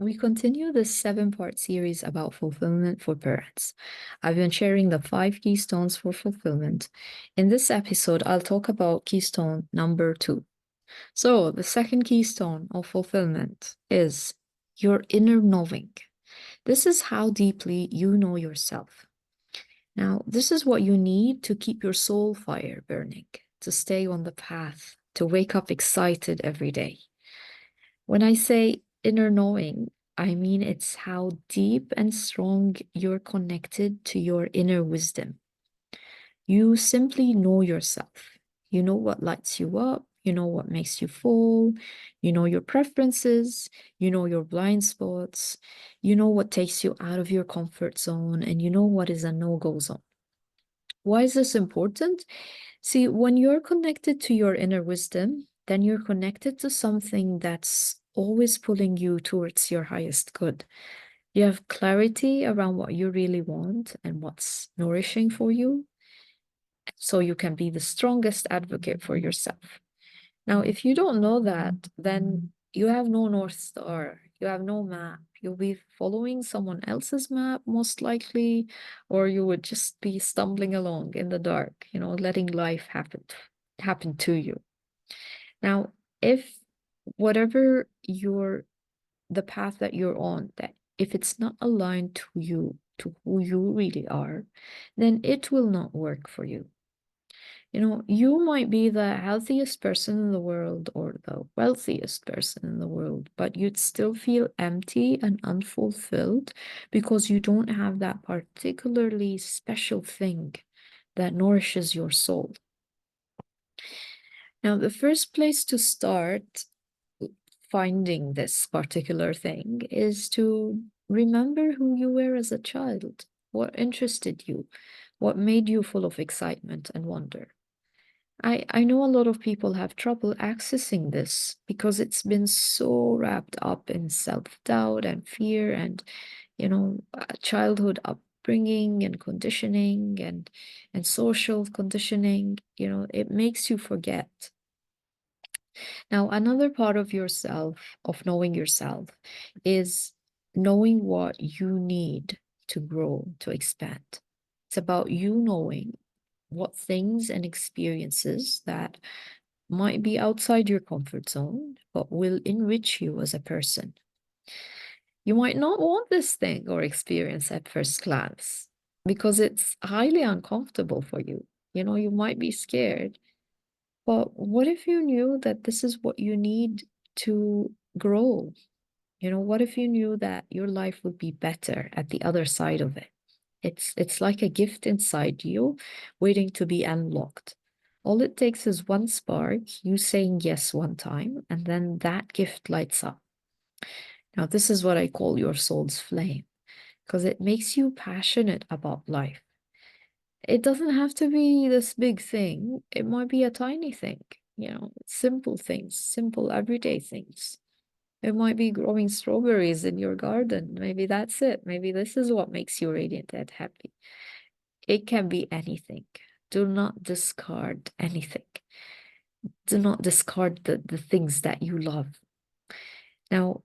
we continue this 7-part series about fulfillment for parents. I've been sharing the 5 keystones for fulfillment. In this episode, I'll talk about keystone number 2. So, the second keystone of fulfillment is your inner knowing. This is how deeply you know yourself. Now, this is what you need to keep your soul fire burning, to stay on the path, to wake up excited every day. When I say inner knowing, I mean it's how deep and strong you're connected to your inner wisdom. You simply know yourself. You know what lights you up, you know what makes you fall, you know your preferences, you know your blind spots, you know what takes you out of your comfort zone, and you know what is a no-go zone. Why is this important? See, when you're connected to your inner wisdom, then you're connected to something that's always pulling you towards your highest good. You have clarity around what you really want and what's nourishing for you, so you can be the strongest advocate for yourself. Now, if you don't know that, then you have no North Star, you have no map. You'll be following someone else's map, most likely, or you would just be stumbling along in the dark, letting life happen to you. Now, if whatever the path that you're on, that if it's not aligned to you, to who you really are, then it will not work for you. You might be the healthiest person in the world or the wealthiest person in the world, but you'd still feel empty and unfulfilled because you don't have that particularly special thing that nourishes your soul. Now, the first place to start finding this particular thing is to remember who you were as a child, what interested you, what made you full of excitement and wonder. I know a lot of people have trouble accessing this because it's been so wrapped up in self-doubt and fear and, childhood upbringing and conditioning and social conditioning. It makes you forget. Now, another part of yourself, of knowing yourself, is knowing what you need to grow, to expand. It's about you knowing what things and experiences that might be outside your comfort zone, but will enrich you as a person. You might not want this thing or experience at first glance because it's highly uncomfortable for you. You might be scared, but what if you knew that this is what you need to grow? What if you knew that your life would be better at the other side of it? It's like a gift inside you waiting to be unlocked. All it takes is one spark, you saying yes one time, and then that gift lights up. Now, this is what I call your soul's flame, because it makes you passionate about life. It doesn't have to be this big thing. It might be a tiny thing, simple things, simple everyday things. It might be growing strawberries in your garden. Maybe that's it. Maybe this is what makes you radiant and happy. It can be anything. Do not discard anything. Do not discard the things that you love. Now,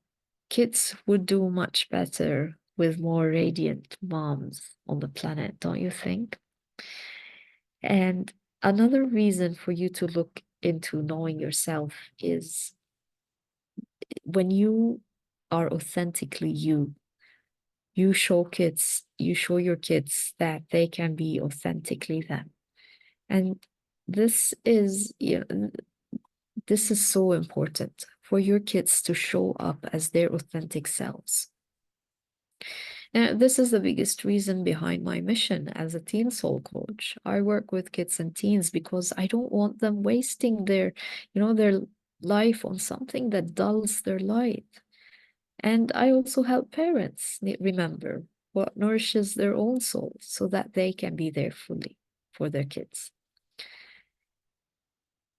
kids would do much better with more radiant moms on the planet, don't you think? And another reason for you to look into knowing yourself is when you are authentically you, you show your kids that they can be authentically them. And this is, this is so important for your kids to show up as their authentic selves. Now, this is the biggest reason behind my mission as a teen soul coach. I work with kids and teens because I don't want them wasting their life on something that dulls their light. And I also help parents remember what nourishes their own soul so that they can be there fully for their kids.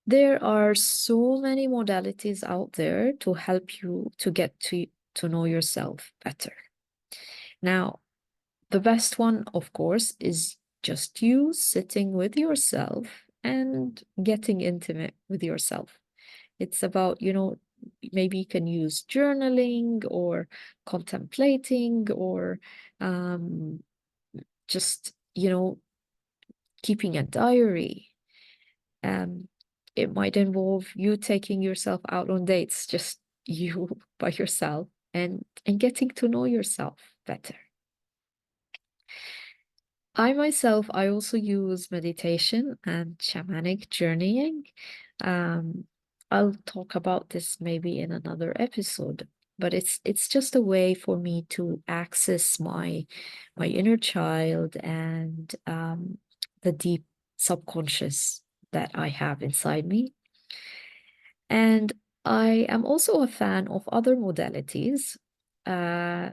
There are so many modalities out there to help you to get to know yourself better. Now, the best one, of course, is just you sitting with yourself and getting intimate with yourself. It's about, maybe you can use journaling or contemplating or just, keeping a diary. Um, it might involve you taking yourself out on dates, just you by yourself, and getting to know yourself better. I also use meditation and shamanic journeying. Um, I'll talk about this maybe in another episode, but it's just a way for me to access my inner child and the deep subconscious that I have inside me. And I am also a fan of other modalities. Uh,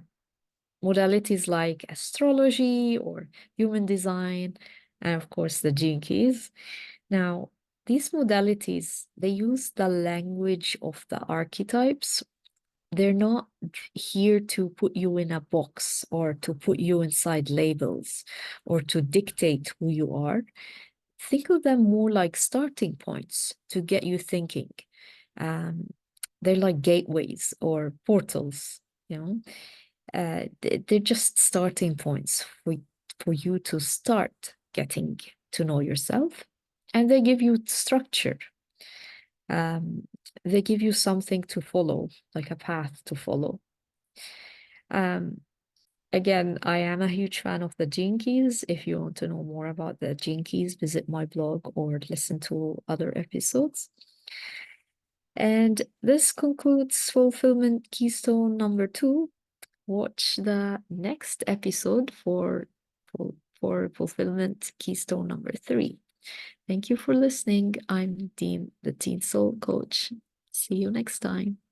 Modalities like astrology or human design, and of course the gene keys. Now, these modalities, they use the language of the archetypes. They're not here to put you in a box or to put you inside labels or to dictate who you are. Think of them more like starting points to get you thinking. Um, they're like gateways or portals, you know. They're just starting points for you to start getting to know yourself, and they give you structure. Um, they give you something to follow, like a path to follow. Um, Again, I am a huge fan of the Gene Keys. If you want to know more about the Gene Keys, visit my blog or listen to other episodes. And this concludes Fulfillment Keystone number 2. Watch the next episode for Fulfillment Keystone number 3. Thank you for listening. I'm Dean, the Teen Soul Coach. See you next time.